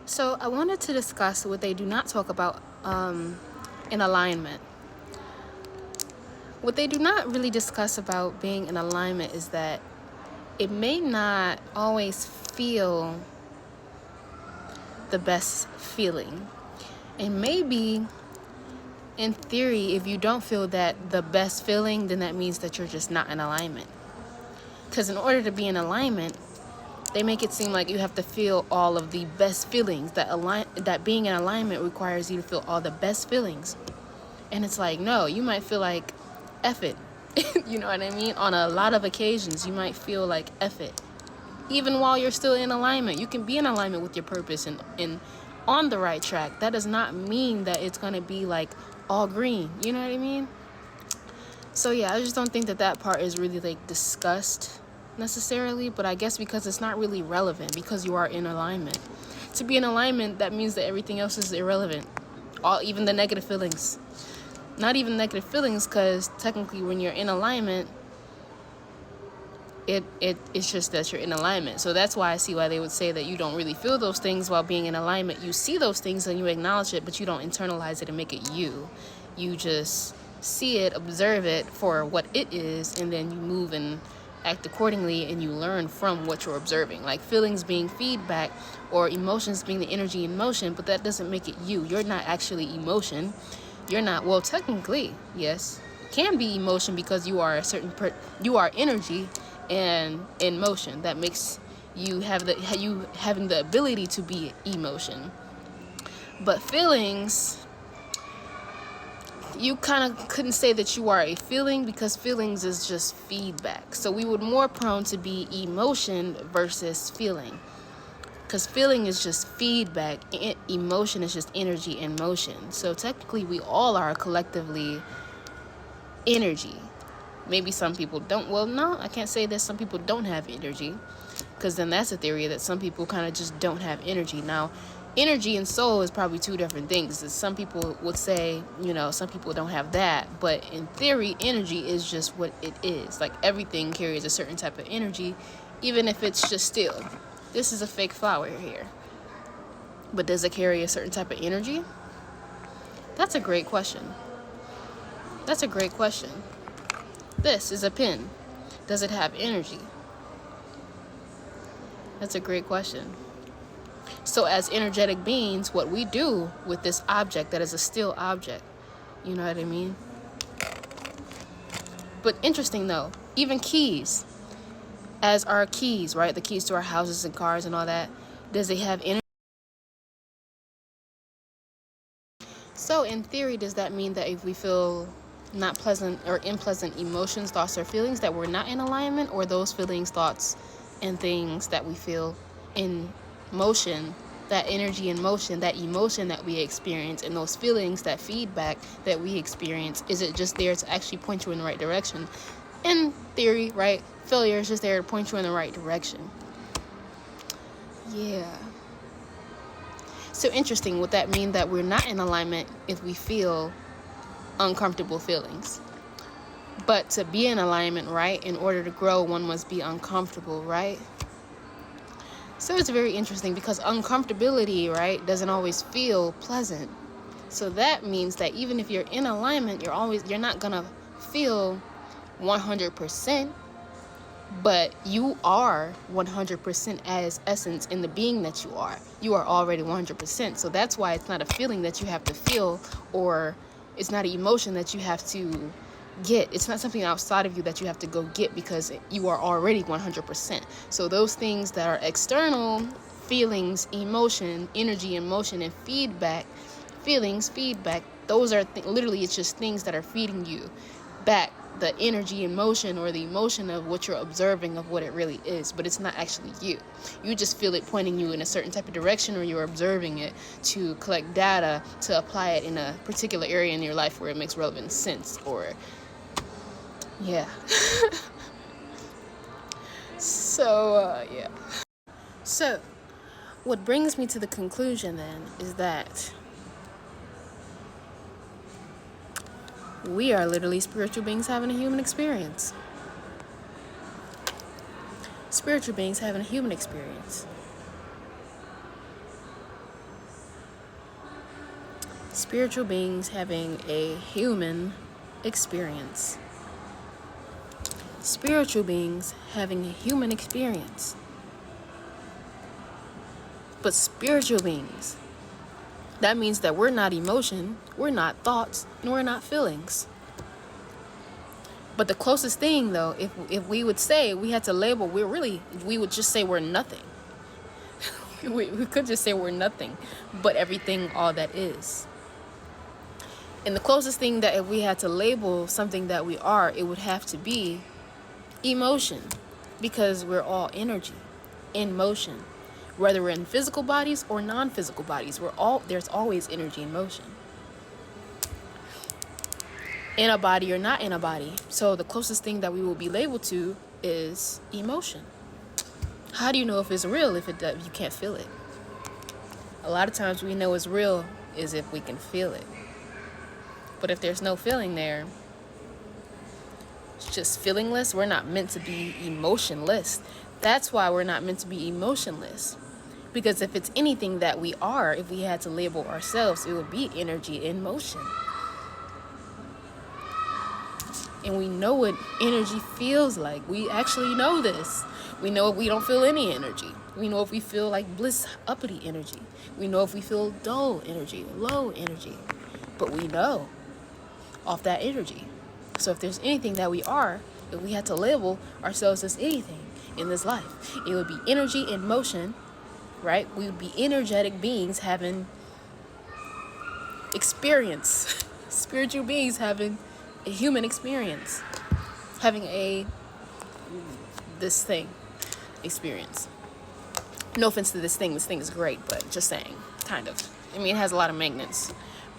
So I wanted to discuss what they do not talk about in alignment. What they do not really discuss about being in alignment is that it may not always feel the best feeling. And maybe in theory, if you don't feel that the best feeling, then that means that you're just not in alignment. Because in order to be in alignment, they make it seem like you have to feel all of the best feelings. That being in alignment requires you to feel all the best feelings. And it's like, no, you might feel like F it. You know what I mean? On a lot of occasions, you might feel like F it. Even while you're still in alignment, you can be in alignment with your purpose and on the right track. That does not mean that it's going to be like all green. You know what I mean? So yeah, I just don't think that that part is really like discussed necessarily, but I guess because it's not really relevant because you are in alignment. To be in alignment, that means that everything else is irrelevant. Even the negative feelings. Not even negative feelings, because technically when you're in alignment, it's just that you're in alignment. So that's why I see why they would say that you don't really feel those things while being in alignment. You see those things and you acknowledge it, but you don't internalize it and make it you. You just see it, observe it for what it is, and then you move and act accordingly, and you learn from what you're observing. Like feelings being feedback or emotions being the energy in motion, but that doesn't make it you. You're not actually emotion. You're not, well, technically, yes, can be emotion because you are you are energy and in motion. That makes you having the ability to be emotion. But feelings, you kind of couldn't say that you are a feeling because feelings is just feedback. So we would more prone to be emotion versus feeling, because feeling is just feedback, emotion is just energy in motion. So technically we all are collectively energy. Maybe some people don't. Well, no, I can't say that some people don't have energy, because then that's a theory that some people kind of just don't have energy. Now, energy and soul is probably two different things. Some people would say, some people don't have that, but in theory, energy is just what it is. Like everything carries a certain type of energy, even if it's just still. This is a fake flower here, but does it carry a certain type of energy? That's a great question. That's a great question. This is a pen. Does it have energy? That's a great question. So as energetic beings, what we do with this object that is a still object, you know what I mean? But interesting though, even keys, as our keys, right? The keys to our houses and cars and all that, does it have energy? So in theory, does that mean that if we feel not pleasant or unpleasant emotions, thoughts, or feelings, that we're not in alignment, or those feelings, thoughts, and things that we feel in motion, that energy in motion, that emotion that we experience, and those feelings, that feedback that we experience, is it just there to actually point you in the right direction? In theory, right? Failure is just there to point you in the right direction. Yeah. So interesting. Would that mean that we're not in alignment if we feel uncomfortable feelings? But to be in alignment, right, in order to grow, one must be uncomfortable, right? So it's very interesting because uncomfortability, right, doesn't always feel pleasant. So that means that even if you're in alignment, you're not gonna feel 100%, but you are 100% as essence in the being that you are. You are already 100%. So that's why it's not a feeling that you have to feel, or it's not an emotion that you have to get. It's not something outside of you that you have to go get, because you are already 100%. So those things that are external, feelings, emotion, energy, emotion, and feedback, those are literally, it's just things that are feeding you back the energy and motion, or the emotion of what you're observing of what it really is. But it's not actually you. You just feel it pointing you in a certain type of direction, or you're observing it to collect data to apply it in a particular area in your life where it makes relevant sense. Or yeah. Yeah. So what brings me to the conclusion then is that we are literally spiritual beings having a human experience. Spiritual beings having a human experience. Spiritual beings having a human experience. Spiritual beings having a human experience. But spiritual beings, that means that we're not emotion, we're not thoughts, and we're not feelings. But the closest thing, though, if we would say, we had to label, we would just say we're nothing. we could just say we're nothing, but everything, all that is. And the closest thing that if we had to label something that we are, it would have to be emotion, because we're all energy in motion. Whether we're in physical bodies or non-physical bodies, there's always energy in motion. In a body or not in a body. So the closest thing that we will be labeled to is emotion. How do you know if it's real if you can't feel it? A lot of times we know it's real is if we can feel it. But if there's no feeling there, it's just feelingless. We're not meant to be emotionless. That's why we're not meant to be emotionless. Because if it's anything that we are, if we had to label ourselves, it would be energy in motion. And we know what energy feels like. We actually know this. We know if we don't feel any energy. We know if we feel like bliss, uppity energy. We know if we feel dull energy, low energy. But we know off that energy. So if there's anything that we are, if we had to label ourselves as anything in this life, it would be energy in motion, right? We would be energetic beings having experience. Spiritual beings having a human experience. Having this thing experience. No offense to this thing. This thing is great, but just saying, kind of. I mean, it has a lot of maintenance.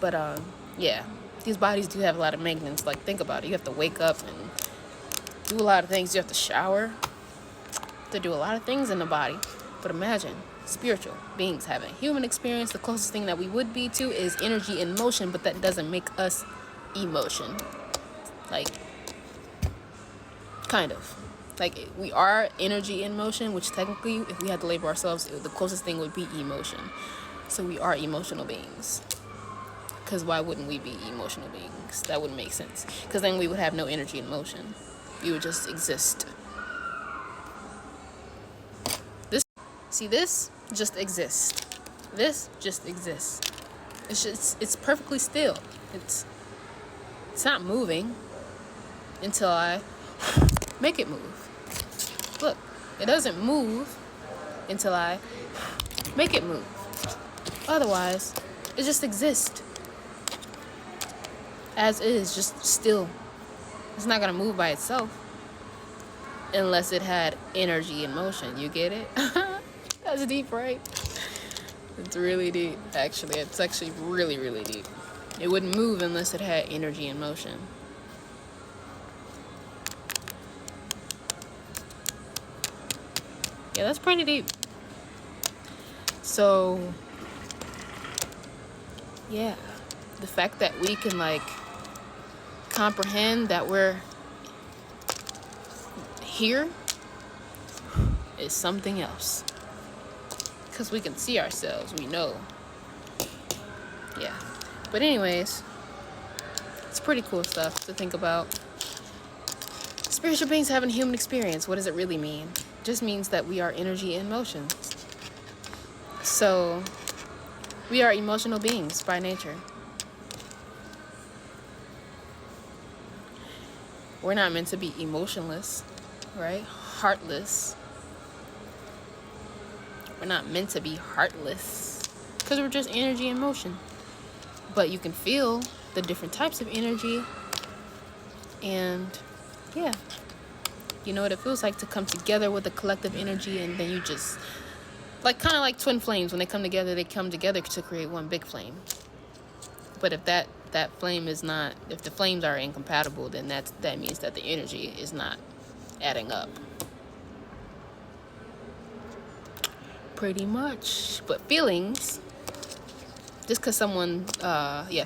But, yeah. These bodies do have a lot of maintenance. Like, think about it. You have to wake up and do a lot of things. You have to shower. To do a lot of things in the body. But imagine spiritual beings having a human experience. The closest thing that we would be to is energy in motion, but that doesn't make us emotion. Like, kind of. Like, we are energy in motion, which technically, if we had to label ourselves, the closest thing would be emotion. So we are emotional beings. Because why wouldn't we be emotional beings? That wouldn't make sense. Because then we would have no energy in motion. We would just exist. This just exists. This just exists. It's perfectly still. It's not moving until I make it move. Look, it doesn't move until I make it move. Otherwise, it just exists. As is, just still. It's not gonna move by itself unless it had energy in motion. You get it? That's deep, right? It's really deep, actually. It's actually really, really deep. It wouldn't move unless it had energy in motion. Yeah, that's pretty deep. So, yeah. The fact that we can, like, comprehend that we're here is something else. Because we can see ourselves, we know. Yeah. But anyways, it's pretty cool stuff to think about. Spiritual beings having a human experience. What does it really mean? It just means that we are energy in motion. So, we are emotional beings by nature. We're not meant to be emotionless, right? Heartless. We're not meant to be heartless because we're just energy in motion. But you can feel the different types of energy, and yeah, you know what it feels like to come together with a collective energy, and then you just, like, kind of like twin flames. When they come together to create one big flame. But if that flame is not, if the flames are incompatible, then that means that the energy is not adding up. Pretty much. But feelings, just because someone,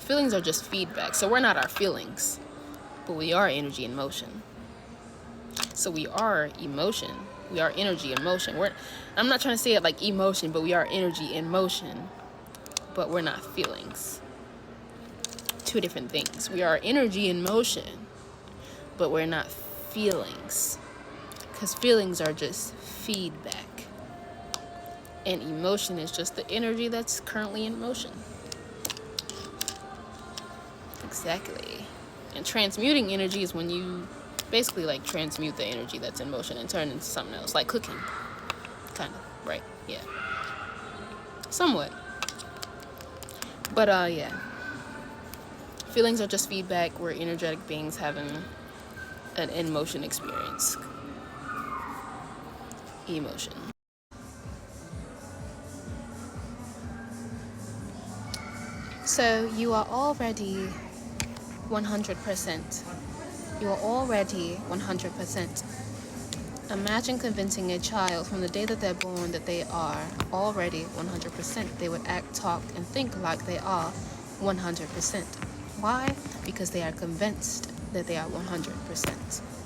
feelings are just feedback. So we're not our feelings, but we are energy in motion. So we are emotion. We are energy in motion. I'm not trying to say it like emotion, but we are energy in motion, but we're not feelings. two different things. We are energy in motion, but we're not feelings. Because feelings are just feedback. And emotion is just the energy that's currently in motion. Exactly. And transmuting energy is when you basically like transmute the energy that's in motion and turn it into something else, like cooking. Kind of, right? Yeah. Somewhat. But yeah. Feelings are just feedback. We're energetic beings having an in motion experience. Emotion. So you are already 100%. You are already 100%. Imagine convincing a child from the day that they're born that they are already 100%. They would act, talk, and think like they are 100%. Why? Because they are convinced that they are 100%.